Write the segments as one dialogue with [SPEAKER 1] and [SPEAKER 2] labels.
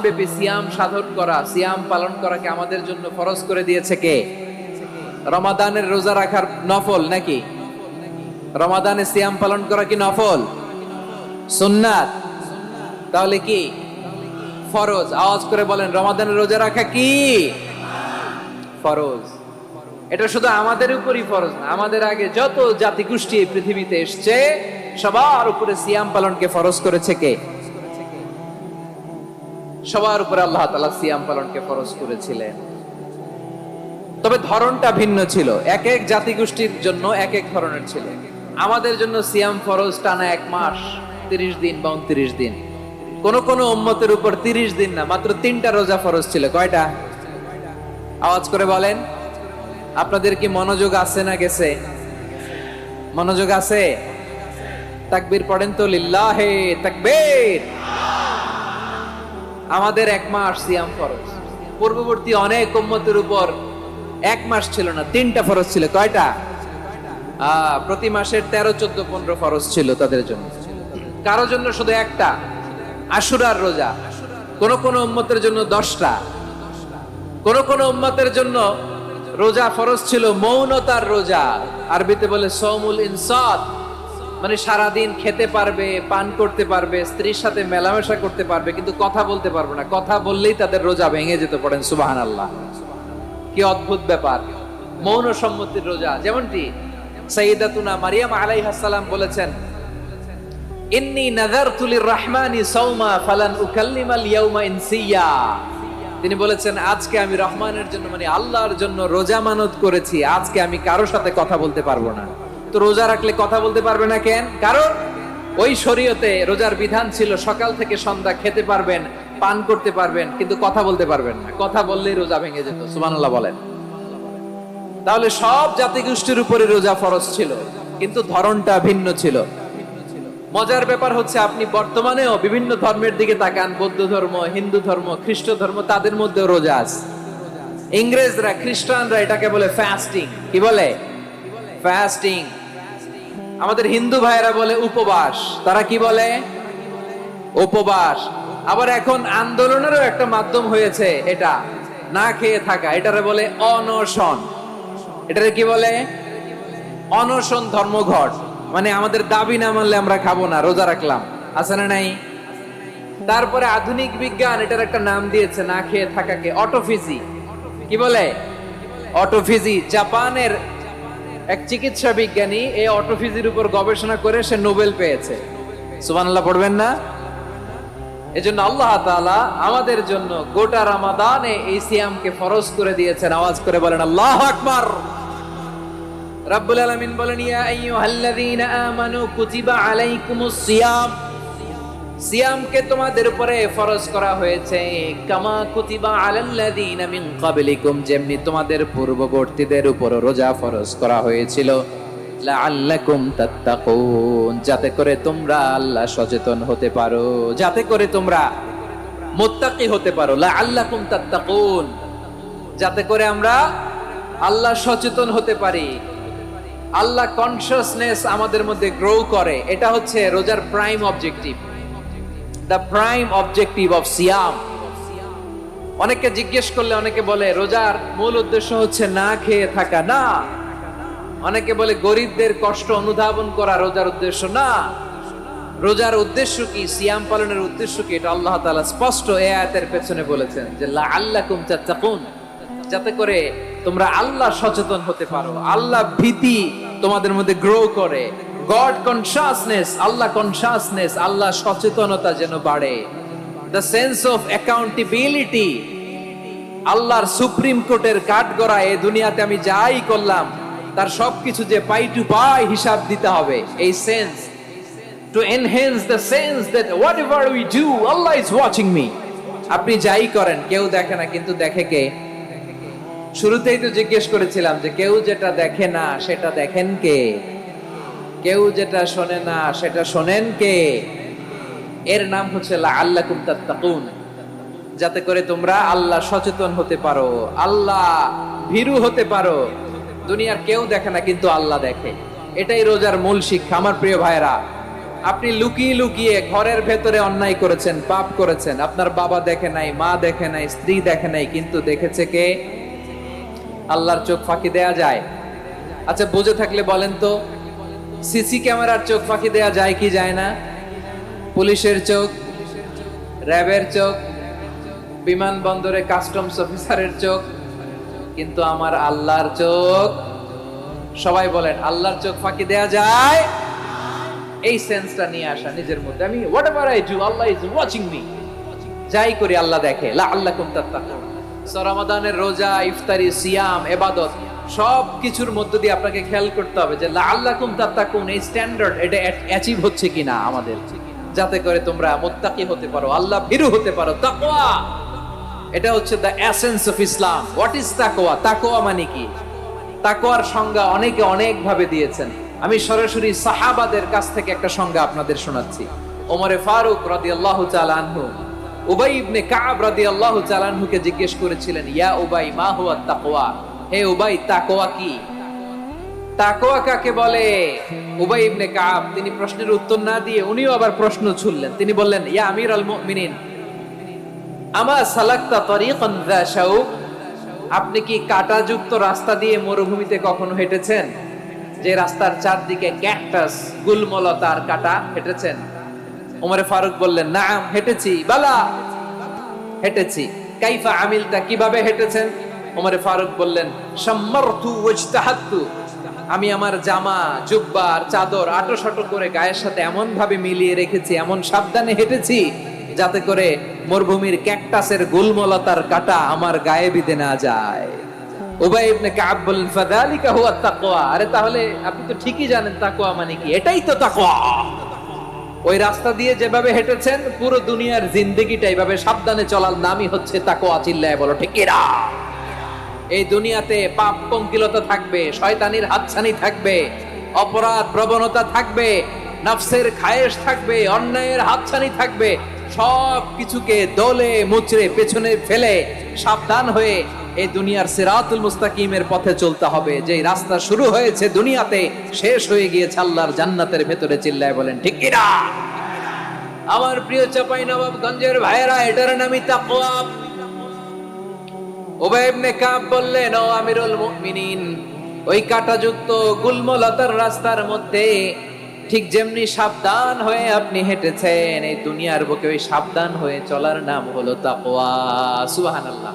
[SPEAKER 1] ব্যাপী সিয়াম সাধন করা, সিয়াম পালন করাকে আমাদের জন্য ফরজ করে দিয়েছে কে? রমাদানের রোজা রাখার নফল নাকি? রমাদানে সিয়াম পালন করা কি নফল? সুন্নাত? তাহলে কি ফরজ? আওয়াজ করে বলেন, রমাদানের রোজা রাখা কি ফরজ? এটা শুধু আমাদের উপরই ফরজ না, আমাদের আগে যত জাতিগোষ্ঠী এই পৃথিবীতে এসছে সবার উপরে সিয়াম পালনকে ফরজ করেছে কে? সবার উপরে আল্লাহ তাআলা সিয়াম পালনকে ফরজ করেছিলেন। তবে ধরনটা ভিন্ন ছিল, এক এক জাতিগোষ্ঠীর জন্য এক এক ধরনের ছিল। আমাদের জন্য সিয়াম ফরজ টানা 1 মাস 30 দিন বা 29 দিন। কোন কোন উম্মতের উপর 30 দিন না, মাত্র 3টা রোজা ফরজ ছিল। কয়টা? আওয়াজ করে বলেন। আপনাদের কি মনোযোগ আছে না গেছে? মনোযোগ আছে? তাকবীর পড়েন তো, লিল্লাহে তাকবীর। আমাদের 1 মাস সিয়াম ফরজ। পূর্ববর্তী অনেক উম্মতের উপর 1 মাস ছিল না, 3টা ফরজ ছিল। কয়টা? প্রতি মাসের 13, 14, 15 ফরজ ছিল তাদের জন্য। কারো জন্য শুধু একটা, আশুরার রোজা। কোন কোন উম্মতের জন্য 10টা। কোন কোন উম্মতের জন্য রোজা ফরজ ছিল মৌনতার রোজা, আরবিতে বলে সৌমুল ইনসাত, মানে সারাদিন খেতে পারবে, পান করতে পারবে, স্ত্রীর সাথে মেলামেশা করতে পারবে, কিন্তু কথা বলতে পারবে না। কথা বললেই তাদের রোজা ভেঙে যেত। পড়েন সুবহানাল্লাহ। কি অদ্ভুত ব্যাপার! মৌন সম্মতির রোজা। যেমনটি সাইয়্যিদাতুনা মারিয়াম আলাইহাস সালাম বলেছেন, ইন্নী নাযারতু লির-রাহমানি সাওমা ফালান উকাল্লিমাল ইয়াওমা ইনসিয়া। তিনি বলেছেন, আজকে আমি রহমানের জন্য, মানে আল্লাহর জন্য রোজা মানত করেছি, আজকে আমি কারোর সাথে কথা বলতে পারবো না। তো রোজা রাখলে কথা বলতে পারবে না কেন? কারণ ওই শরীয়তে রোজার বিধান ছিল সকাল থেকে সন্ধ্যা খেতে পারবেন, পান করতে পারবেন, কিন্তু কথা বলতে পারবেন না। কথা বললেই রোজা ভেঙে যেত। সুবহানাল্লাহ বলেন। তাহলে সব জাতিগোষ্ঠীর উপরে রোজা ফরজ ছিল, কিন্তু ধরনটা ভিন্ন ছিল। মজার ব্যাপার হচ্ছে, আপনি বর্তমানেও বিভিন্ন ধর্মের দিকে তাকান, বৌদ্ধ ধর্ম, হিন্দু ধর্ম, খ্রিস্ট ধর্ম, তাদের মধ্যে রোজা আছে। ইংরেজরা, খ্রিস্টানরা এটাকে বলে ফাস্টিং। কি বলে? ফাস্টিং। আমাদের হিন্দু ভাইয়েরা বলে উপবাস। তারা কি বলে? উপবাস। আবার এখন আন্দোলনেরও একটা মাধ্যম হয়েছে এটা, না খেয়ে থাকা। এটারে বলে অনশন। এটারে কি বলে? অনশন ধর্মঘট। মানে আমাদের দাবি না মানলে আমরা খাবো না, রোজা রাখলাম। আছে না নাই? তারপরে আধুনিক বিজ্ঞান এটার একটা নাম দিয়েছে না খেয়ে থাকাকে, অটোফিজি। কি বলে? অটোফিজি। জাপানের এক চিকিৎসা বিজ্ঞানী এই অটোফিজির উপর গবেষণা করে সে নোবেল পেয়েছে। সুবহানাল্লাহ পড়বেন না? এজন্য আল্লাহ তাআলা আমাদের জন্য গোটা রমাদানে এই সিয়ামকে ফরজ করে দিয়েছেন। আওয়াজ করে বলেন আল্লাহু আকবার। রাব্বুল আলামিন বলেন, ইয়া আইয়ুহাল্লাযীনা আমানু কুতিবা আলাইকুমুস সিয়াম। সিয়ামকে তোমাদের উপরে ফরজ করা হয়েছে, কামা কুতিবা আলাল্লাযীনা মিন ক্বাবলিকুম, যেমনি তোমাদের পূর্ববর্তীদের উপর রোজা ফরজ করা হয়েছিল, লাআল্লাকুম তাত্তাকুন, যাতে করে তোমরা আল্লাহ সচেতন হতে পারো, যাতে করে তোমরা মুত্তাকি হতে পারো। লাআল্লাকুম তাত্তাকুন, যাতে করে আমরা আল্লাহ সচেতন হতে পারি, আল্লাহ কনসিয়াসনেস আমাদের মধ্যে গ্রো করে। এটা হচ্ছে রোজার prime objective, the prime objective of সিয়াম। অনেকে জিজ্ঞেস করলে অনেকে বলে রোজার মূল উদ্দেশ্য হচ্ছে না খেয়ে থাকা। না। অনেকে বলে গরিবদের কষ্ট অনুধাবন করা রোজার উদ্দেশ্য। না। রোজার উদ্দেশ্য কি? সিয়াম পালনের উদ্দেশ্য কি? এটা আল্লাহ তাআলা স্পষ্ট এই আয়াতের পেছনে বলেছেন যে লাআল্লাকুম তাত্তাকুন, যাতে করে তোমরা আল্লাহ সচেতন হতে পারো, আল্লাহ ভীতি তোমাদের মধ্যে গ্রো করে, গড কনসিয়াসনেস, আল্লাহ কনসিয়াসনেস, আল্লাহ সচেতনতা যেন বাড়ে, দ্য সেন্স অফ অ্যাকাউন্টেবিলিটি। আল্লাহর সুপ্রিম কোর্টের কাঠগড়া এই দুনিয়াতে আমি যাই করলাম তার সবকিছু যে পাই টু পাই হিসাব দিতে হবে। এই sense, to enhance the sense that whatever we do Allah is watching me. আপনি যাই করেন কেউ দেখে না, কিন্তু দেখে কে? শুরুতেই তো জিজ্ঞেস করেছিলাম যে কেউ যেটা দেখে না সেটা দেখেন কে? কেউ যেটা শোনে না সেটা শোনেন কে? এর নাম হচ্ছে লাআল্লাকুম তাত্তাকুন, যাতে করে তোমরা আল্লাহ সচেতন হতে পারো, আল্লাহ ভীরু হতে পারো। দুনিয়ার কেউ দেখে না, কিন্তু আল্লাহ দেখে। এটাই রোজার মূল শিক্ষা। আমার প্রিয় ভাইরা, আপনি লুকিয়ে লুকিয়ে ঘরের ভেতরে অন্যায় করেছেন, পাপ করেছেন, আপনার বাবা দেখে নাই, মা দেখে নাই, স্ত্রী দেখে নাই, কিন্তু দেখেছে কে? আল্লাহর চোখ ফাঁকি দেয়া যায়? আচ্ছা বুঝে থাকলে বলেন তো, সিসি ক্যামেরার চোখ ফাঁকি দেয়া যায় কি যায় না? পুলিশের চোখ, র্যাবের চোখ, বিমানবন্দরে কাস্টমস অফিসারের চোখ, কিন্তু আমার আল্লাহর চোখ? সবাই বলেন, আল্লাহর চোখ ফাঁকি দেয়া যায়? এই সেন্সটা নিয়ে আসা নিজের মধ্যে, আমি what ever I do Allah is watching me, যাই করি আল্লাহ দেখে। লাআল্লাকুম তাত্তাকুন। রমাদানের রোজা, ইফতারি, সিয়াম, ইবাদত সব কিছুর মধ্য দিয়ে আপনাকে খেয়াল করতে হবে যে লাআল্লাকুম তাত্তাকুন এই স্ট্যান্ডার্ড এটা অ্যাচিভ হচ্ছে কিনা আমাদের, যাতে করে তোমরা মুত্তাকি হতে পারো, আল্লাহ ভীরু হতে পারো। তাকওয়া, এটা হচ্ছে the essence of Islam. What is তাকওয়া? তাকওয়া মানে কি? তাকওয়ার সংজ্ঞা অনেকে অনেক ভাবে দিয়েছেন। আমি সরাসরি সাহাবাদের কাছ থেকে একটা সংজ্ঞা আপনাদের শোনাচ্ছি। ওমরে ফারুক রাদিয়াল্লাহু তাআলা আনহু উবাই ইবনে কাব রাদিয়াল্লাহু তাআলা আনহুকে জিজ্ঞেস করেছিলেন, ইয়া উবাই মা হুয়া তাকওয়া? হে উবাই, তাকওয়া কি? তাকওয়া কাকে বলে? উবাই ইবনে কাব তিনি প্রশ্নের উত্তর না দিয়ে উনিও আবার প্রশ্ন ছুড়লেন। তিনি বললেন, ইয়া আমিরুল মুমিনিন, আমা সালাকতা তরিকান যা শাউক? আপনি কি কাঁটাযুক্ত রাস্তা দিয়ে মরুভূমিতে কখনো হেঁটেছেন? যে রাস্তার চারদিকে ক্যাকটাস, গুলমলতার কাঁটা, হেঁটেছেন? ওমরে ফারুক বললেন, নাম, হেঁটেছি। বালা, হেঁটেছি। কাইফা আমিলতা, কিভাবে হেঁটেছেন? ওমরে ফারুক বললেন, শাম্মারতু ওয়াজতাহাদতু, আমি আমার জামা, জুব্বা আর চাদর আটোসাটো করে গায়ের সাথে এমন ভাবে মিলিয়ে রেখেছি, এমন সাবধানে হেঁটেছি যাতে করে মরুভূমির ক্যাকটাসের গুলমলতার কাঁটা আমার গায়ে বিঁধে না যায়। উবাই ইবনে কাব বললেন, ফাযালিকা হুয়া তাকওয়া। আরে তাহলে আপনি তো ঠিকই জানেন তাকওয়া মানে কি, এটাই তো তাকওয়া। ওই রাস্তা দিয়ে যেভাবে হেঁটেছেন, পুরো দুনিয়ার জিন্দেগিটা এইভাবে সাবধানে চলার নামই হচ্ছে তাকওয়া। চিল্লায় বলো ঠিক কিনা? এই দুনিয়াতে পাপ পঙ্কিলতা থাকবে, শয়তানির হাতছানি থাকবে, অপরাধ প্রবণতা থাকবে, নফসের খায়েশ থাকবে, অন্যায়ের হাতছানি থাকবে। সব কিছুকে দলে মুচড়ে পেছনে ফেলে সাবধান হয়ে এই দুনিয়ার সিরাতুল মুস্তাকিমের পথে চলতে হবে। যে রাস্তা শুরু হয়েছে দুনিয়াতে, শেষ হয়ে গিয়েছে আল্লাহর জান্নাতের ভেতরে। চিল্লায় বলেন ঠিক কিনা? আমার প্রিয় চাঁপাইনবাবগঞ্জের ভাইয়েরা, এটার নামই তাকওয়া। উবাই ইবনে কাব বললেন, ও আমিরুল মুমিনিন, ওই কাঁটাযুক্ত গুলমলতার রাস্তার মধ্যে ঠিক যেমনি সাবধান হয়ে আপনি হেঁটেছেন, এই দুনিয়ার বুকে ওই সাবধান হয়ে চলার নাম হলো তাকওয়া। সুবহানাল্লাহ।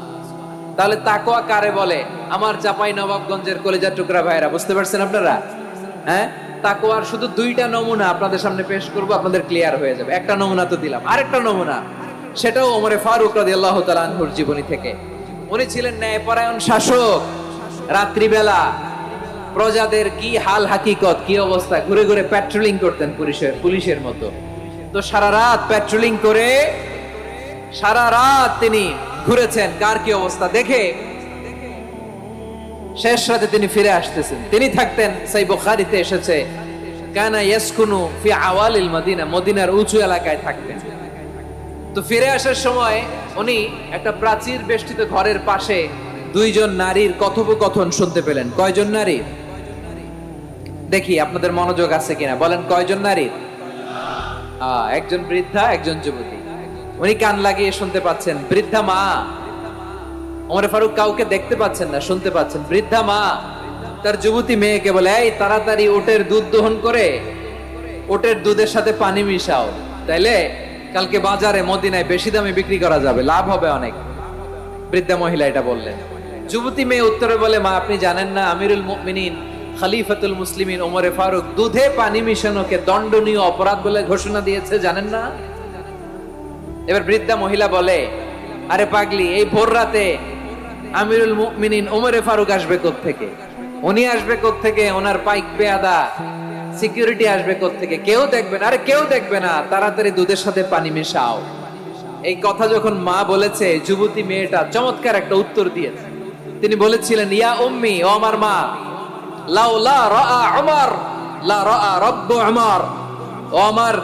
[SPEAKER 1] তাহলে তাকওয়া কারে বলে? আমার চাঁপাইনবাবগঞ্জের কলিজার টুকরা ভাইরা, বুঝতে পারছেন আপনারা? হ্যাঁ, তাকওয়ার শুধু দুইটা নমুনা আপনাদের সামনে পেশ করব, আপনাদের ক্লিয়ার হয়ে যাবে। একটা নমুনা তো দিলাম, আরেকটা নমুনা, সেটাও ওমরে ফারুক রাদিয়াল্লাহু তাআলা আনহুর জীবনী থেকে। উনি ছিলেন ন্যায়পরায়ণ শাসক। রাত্রিবেলা প্রজাদের কি হাল হাকিকত, কি অবস্থা, ঘুরে ঘুরে প্যাট্রোলিং করতেন পুলিশের মতো। তো সারা রাত প্যাট্রোলিং করে সারা রাত তিনি ঘুরেছেন কার কি অবস্থা দেখে। শেষ রাতে তিনি ফিরে আসতেছেন। তিনি থাকতেন, সেই বুখারীতে এসেছে, কানা ইয়াসকুনু ফি আওয়ালিল মদিনা, মদিনার উঁচু এলাকায় থাকতেন। তো ফিরে আসার সময় উনি একটা প্রাচীর বেষ্টিত ঘরের পাশে দুইজন নারীর কথোপকথন শুনতে পেলেন। কয়জন নারী? দেখি আপনাদের মনোযোগ আছে কিনা, বলেন কয়জন নারী? একজন বৃদ্ধা, একজন যুবতী। উনি কান লাগিয়ে শুনতে পাচ্ছেন। বৃদ্ধা মা, ওমরে ফারুক কাউকে দেখতে পাচ্ছেন না, শুনতে পাচ্ছেন। বৃদ্ধা মা তার যুবতী মেয়েকে বলে, এই তাড়াতাড়ি ওটের দুধ দহন করে ওটের দুধের সাথে পানি মিশাও, তাইলে কালকে বাজারে মদিনায় বেশি দামে বিক্রি করা যাবে, লাভ হবে অনেক। বৃদ্ধা মহিলা এটা বললেন। যুবতী মেয়ে উত্তরে বলে, মা আপনি জানেন না আমিরুল মুমিনিন খলিফাতুল মুসলিমিন ওমরে ফারুক দুধে পানি মিশানোকে দণ্ডনীয় অপরাধ বলে ঘোষণা দিয়েছে, জানেন না? এবার বৃদ্ধা মহিলা বলে, আরে পাগলি, এই ভোর রাতে আমিরুল মুমিনিন ওমরে ফারুক আসবে কোত্থেকে? উনি আসবে কোত্থেকে? ওনার পাইক পেয়াদা সিকিউরিটি আসবে কোত্থেকে? কেউ দেখবে না। আরে কেউ দেখবে না, তাড়াতাড়ি দুধের সাথে পানি মেশাও। এই কথা যখন মা বলেছে, যুবতী মেয়েটা চমৎকার একটা উত্তর দিয়েছে। তিনি বলেছিলেন, ইয়া উম্মি, ও আমার মা, লাউলা রাআ উমর লা রাআ রাব্বু উমর। ও আমার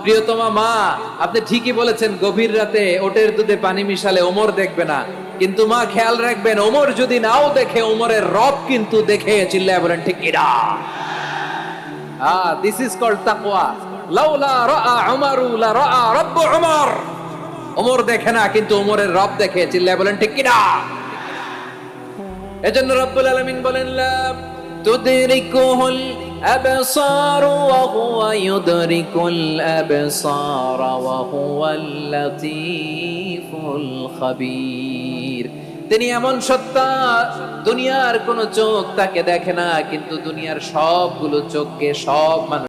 [SPEAKER 1] প্রিয়তমা মা, আপনি ঠিকই বলেছেন, গভীর রাতে ওটের দুধে পানি মিশালে ওমর দেখবে না, কিন্তু মা খেয়াল রাখবেন, ওমর যদি নাও দেখে, ওমরের রব কিন্তু দেখে। চিল্লায় বলেন ঠিক কিনা? দিস ইজ কল্ড তাকওয়া। লাউলা রাআ উমারু লা রাআ রাব্বু উমর। ওমর দেখে না, কিন্তু ওমরের রব দেখে। চিল্লায় বলেন ঠিক কিনা? এজন্য রব্বুল আলামিন বলেন লা তুদরিকুহুল আবসার ওয়া হুয়া ইউদরিকুল আবসার ওয়া হুয়াল লাতীফুল খাবীর। তিনি এমন সত্তা, দুনিয়ার কোন চোখ তাকে দেখে না, কিন্তু দুনিয়ার সবগুলো চোখকে সব মানুষ